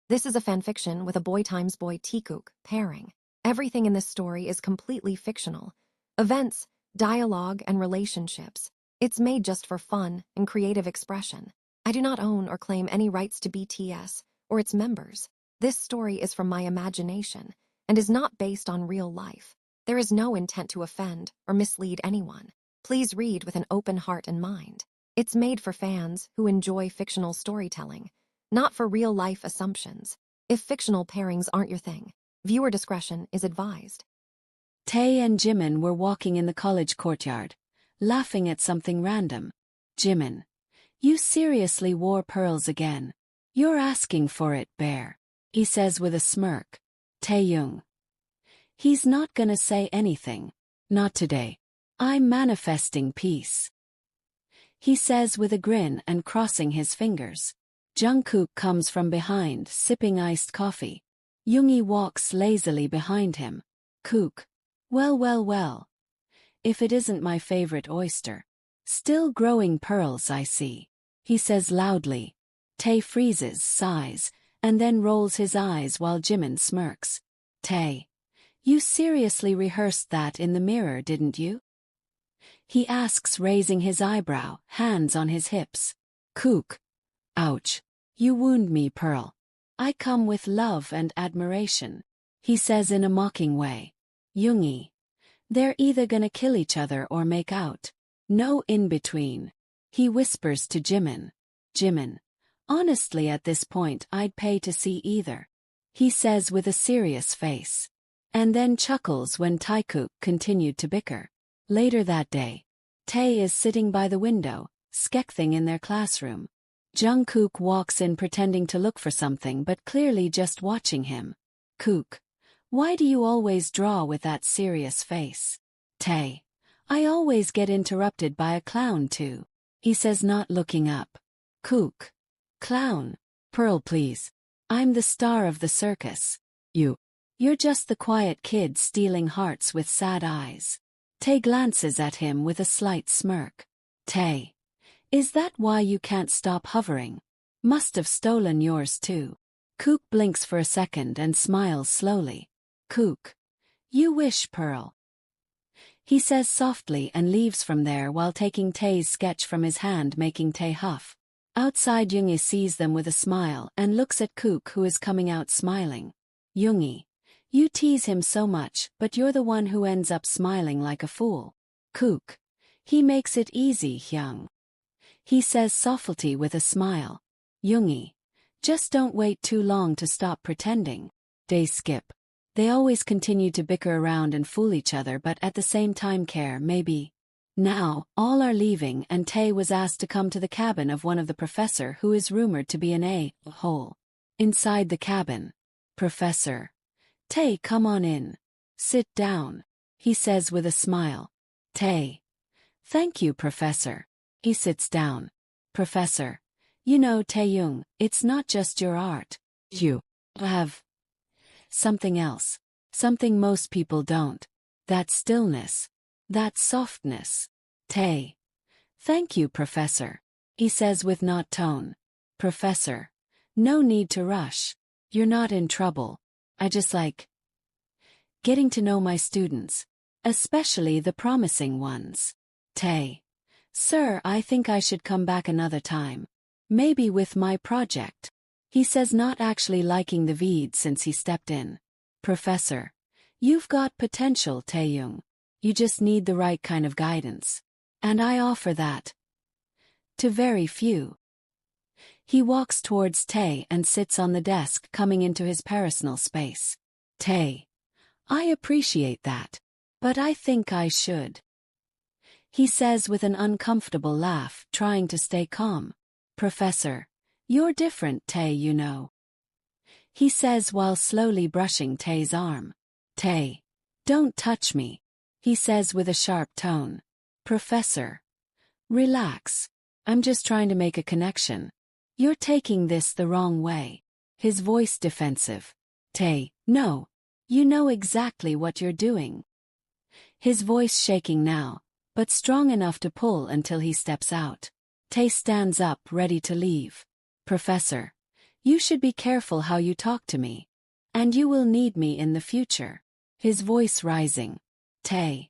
This is a fanfiction with a boy times boy Taekook pairing. Everything in this story is completely fictional. Events, dialogue, and relationships. It's made just for fun and creative expression. I do not own or claim any rights to BTS or its members. This story is from my imagination and is not based on real life. There is no intent to offend or mislead anyone. Please read with an open heart and mind. It's made for fans who enjoy fictional storytelling, not for real-life assumptions. If fictional pairings aren't your thing, viewer discretion is advised. Tae and Jimin were walking in the college courtyard, laughing at something random. Jimin: "You seriously wore pearls again. You're asking for it, Bear," he says with a smirk. Taeyoung: "He's not gonna say anything. Not today. I'm manifesting peace," he says with a grin and crossing his fingers. Jungkook comes from behind, sipping iced coffee. Yoongi walks lazily behind him. Kook: Well. If it isn't my favorite oyster. Still growing pearls, I see," he says loudly. Tae freezes, sighs, and then rolls his eyes while Jimin smirks. Tae: "You seriously rehearsed that in the mirror, didn't you?" he asks, raising his eyebrow, hands on his hips. Kook: "Ouch. You wound me, Pearl. I come with love and admiration," he says in a mocking way. Yoongi: "They're either gonna kill each other or make out. No in-between," he whispers to Jimin. Jimin: "Honestly, at this point I'd pay to see either," he says with a serious face. And then chuckles when Taekook continued to bicker. Later that day, Tae is sitting by the window, skekthing in their classroom. Jungkook walks in pretending to look for something but clearly just watching him. Kook: "Why do you always draw with that serious face?" Tae: "I always get interrupted by a clown too," he says, not looking up. Kook: "Clown? Pearl, please. I'm the star of the circus. You're just the quiet kid stealing hearts with sad eyes." Tae glances at him with a slight smirk. Tae: "Is that why you can't stop hovering? Must have stolen yours too." Kook blinks for a second and smiles slowly. Kook: "You wish, Pearl," he says softly and leaves from there while taking Tae's sketch from his hand, making Tae huff. Outside, Yoongi sees them with a smile and looks at Kook, who is coming out smiling. Yoongi: "You tease him so much, but you're the one who ends up smiling like a fool." Kook: "He makes it easy, Hyung," he says softly with a smile. Yoongi: "Just don't wait too long to stop pretending." Days skip. They always continue to bicker around and fool each other, but at the same time care, maybe. Now, all are leaving and Tae was asked to come to the cabin of one of the professor who is rumored to be an a-hole. Inside the cabin. Professor: "Tae, come on in. Sit down," he says with a smile. Tae: "Thank you, Professor." He sits down. Professor: "You know, Taeyoung, it's not just your art. You have something else. Something most people don't. That stillness. That softness." Tae: "Thank you, Professor," he says with not tone. Professor: "No need to rush. You're not in trouble. I just like getting to know my students. Especially the promising ones." Tae: "Sir, I think I should come back another time. Maybe with my project," he says, not actually liking the vid since he stepped in. Professor: "You've got potential, Taeyoung. You just need the right kind of guidance. And I offer that to very few." He walks towards Tae and sits on the desk, coming into his personal space. Tae: "I appreciate that. But I think I should," he says with an uncomfortable laugh, trying to stay calm. Professor: "You're different, Tae, you know," he says while slowly brushing Tae's arm. Tae: "Don't touch me," he says with a sharp tone. Professor: "Relax. I'm just trying to make a connection. You're taking this the wrong way." His voice defensive. Tae: "No. You know exactly what you're doing." His voice shaking now, but strong enough to pull until he steps out. Tae stands up, ready to leave. Professor: You should be careful how you talk to me. And you will need me in the future. His voice rising. Tae.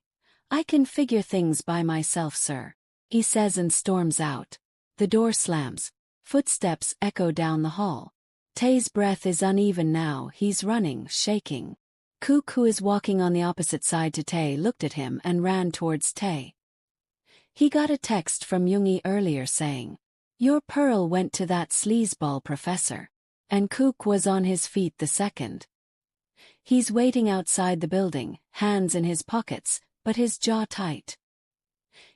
I can figure things by myself, sir. He says and storms out. The door slams. Footsteps echo down the hall. Tae's breath is uneven now, he's running, shaking. Kook, who is walking on the opposite side to Tae, looked at him and ran towards Tae. He got a text from Yoongi earlier saying, "Your pearl went to that sleazeball professor." And Kook was on his feet the second. He's waiting outside the building, hands in his pockets, but his jaw tight.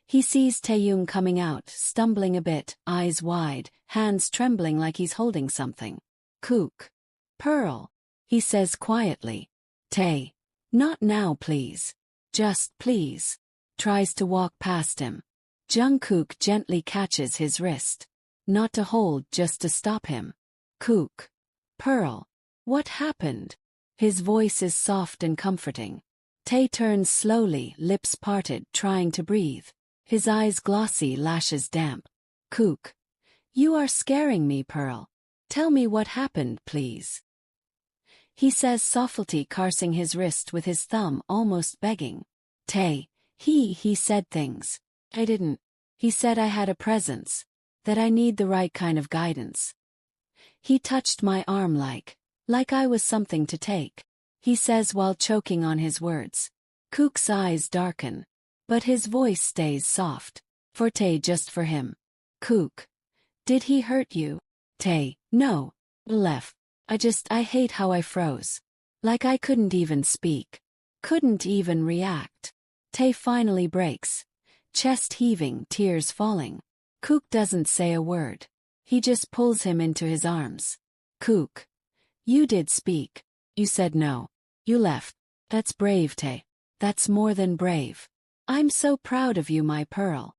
He sees Taeyoung coming out, stumbling a bit, eyes wide, hands trembling like he's holding something. Kook. Pearl. He says quietly. Tae. Not now, please. Just please. Tries to walk past him. Jungkook gently catches his wrist. Not to hold, just to stop him. Kook. Pearl. What happened? His voice is soft and comforting. Tae turns slowly, lips parted, trying to breathe. His eyes glossy, lashes damp. Kook. You are scaring me, Pearl. Tell me what happened, please. He says softly, caressing his wrist with his thumb, almost begging. Tae. He said things. I didn't. He said I had a presence. That I need the right kind of guidance. He touched my arm like I was something to take. He says while choking on his words. Kook's eyes darken. But his voice stays soft. For Tae, just for him. Kook. Did he hurt you? Tae. No. Left. I hate how I froze. Like I couldn't even speak. Couldn't even react. Tae finally breaks. Chest heaving, tears falling. Kook doesn't say a word. He just pulls him into his arms. Kook. You did speak. You said no. You left. That's brave, Tae. That's more than brave. I'm so proud of you, my pearl.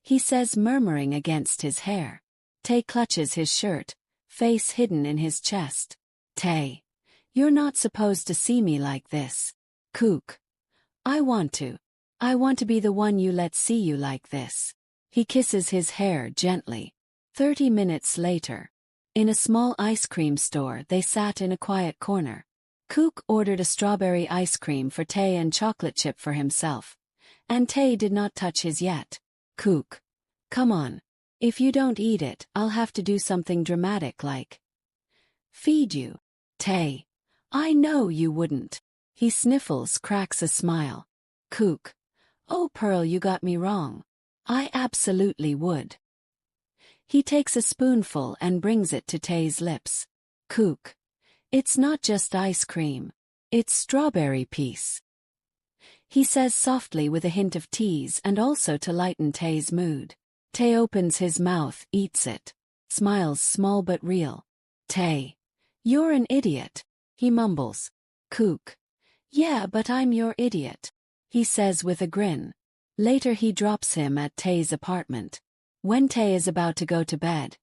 He says, murmuring against his hair. Tae clutches his shirt, face hidden in his chest. Tae. You're not supposed to see me like this. Kook. I want to. I want to be the one you let see you like this. He kisses his hair gently. 30 minutes later. In a small ice cream store, they sat in a quiet corner. Kook ordered a strawberry ice cream for Tae and chocolate chip for himself. And Tae did not touch his yet. Kook. Come on. If you don't eat it, I'll have to do something dramatic like feed you. Tae. I know you wouldn't. He sniffles, cracks a smile. Kook. Oh, Pearl, you got me wrong. I absolutely would. He takes a spoonful and brings it to Tae's lips. Kook. It's not just ice cream. It's strawberry piece. He says softly with a hint of tease and also to lighten Tae's mood. Tae opens his mouth, eats it. Smiles, small but real. Tae. You're an idiot. He mumbles. Kook. Yeah, but I'm your idiot. He says with a grin. Later he drops him at Tae's apartment. When Tae is about to go to bed,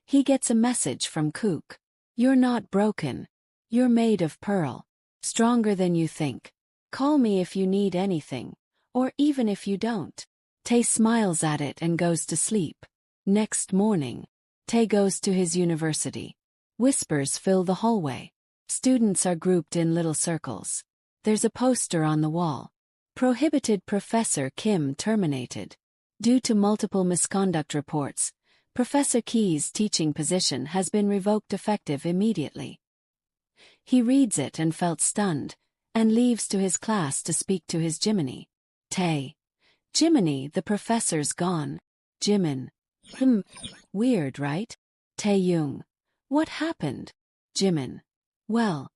he gets a message from Kook. You're not broken. You're made of pearl. Stronger than you think. Call me if you need anything. Or even if you don't. Tae smiles at it and goes to sleep. Next morning, Tae goes to his university. Whispers fill the hallway. Students are grouped in little circles. There's a poster on the wall. Prohibited Professor Kim terminated. Due to multiple misconduct reports, Professor Key's teaching position has been revoked effective immediately. He reads it and felt stunned, and leaves to his class to speak to his Jiminy. Tae. Jiminy, the professor's gone. Jimin. Weird, right? Taeyoung. What happened? Jimin. Well.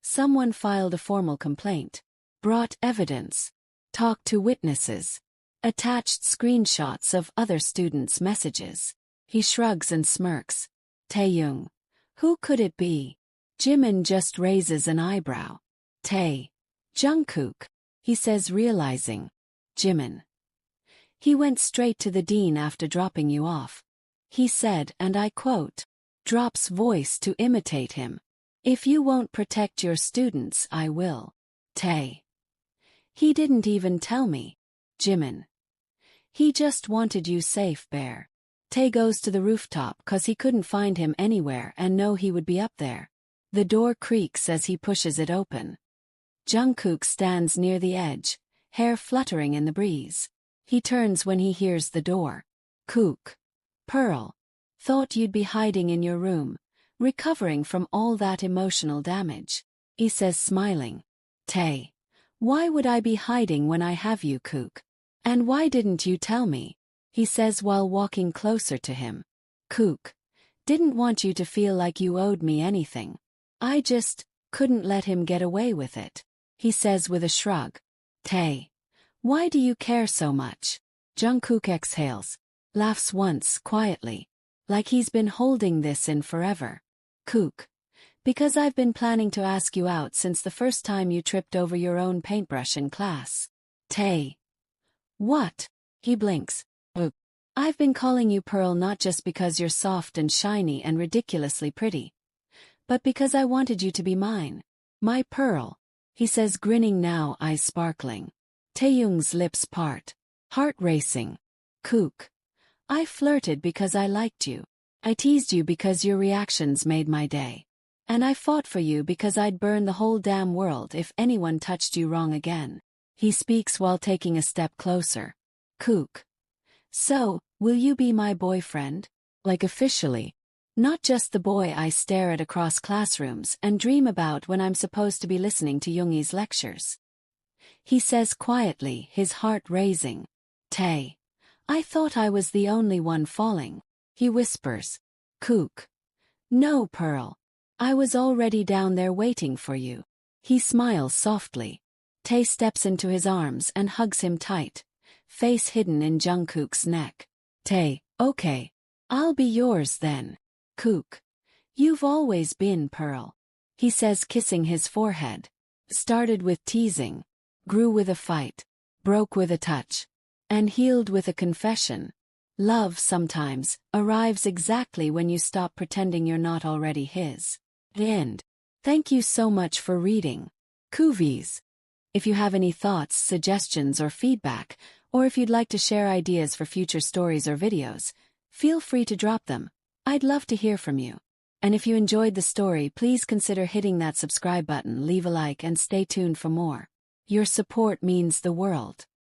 Someone filed a formal complaint. Brought evidence. Talked to witnesses. Attached screenshots of other students' messages. He shrugs and smirks. Taeyoung. Who could it be? Jimin just raises an eyebrow. Tae. Jungkook. He says, realizing. Jimin. He went straight to the dean after dropping you off. He said, and I quote, drops voice to imitate him. If you won't protect your students, I will. Tae. He didn't even tell me. Jimin. He just wanted you safe, Bear. Tae goes to the rooftop 'cause he couldn't find him anywhere and know he would be up there. The door creaks as he pushes it open. Jungkook stands near the edge, hair fluttering in the breeze. He turns when he hears the door. Kook. Pearl. Thought you'd be hiding in your room, recovering from all that emotional damage. He says smiling. Tae. Why would I be hiding when I have you, Kook? And why didn't you tell me? He says while walking closer to him. Kook. Didn't want you to feel like you owed me anything. I just couldn't let him get away with it. He says with a shrug. Tae. Why do you care so much? Jungkook exhales, laughs once quietly, like he's been holding this in forever. Kook. Because I've been planning to ask you out since the first time you tripped over your own paintbrush in class. Tae. What? He blinks. I've been calling you Pearl not just because you're soft and shiny and ridiculously pretty, but because I wanted you to be mine. My Pearl. He says, grinning now, eyes sparkling. Taeyoung's lips part. Heart racing. Kook. I flirted because I liked you. I teased you because your reactions made my day. And I fought for you because I'd burn the whole damn world if anyone touched you wrong again. He speaks while taking a step closer. Kook. So, will you be my boyfriend? Like officially. Not just the boy I stare at across classrooms and dream about when I'm supposed to be listening to Yoongi's lectures. He says quietly, his heart raising. Tae. I thought I was the only one falling. He whispers. Kook. No, Pearl. I was already down there waiting for you. He smiles softly. Tae steps into his arms and hugs him tight, face hidden in Jungkook's neck. Tae, okay. I'll be yours then. Kook. You've always been Pearl. He says, kissing his forehead. Started with teasing, grew with a fight, broke with a touch, and healed with a confession. Love sometimes arrives exactly when you stop pretending you're not already his. The end. Thank you so much for reading. Koovies. If you have any thoughts, suggestions, or feedback, or if you'd like to share ideas for future stories or videos, feel free to drop them. I'd love to hear from you. And if you enjoyed the story, please consider hitting that subscribe button, leave a like, and stay tuned for more. Your support means the world.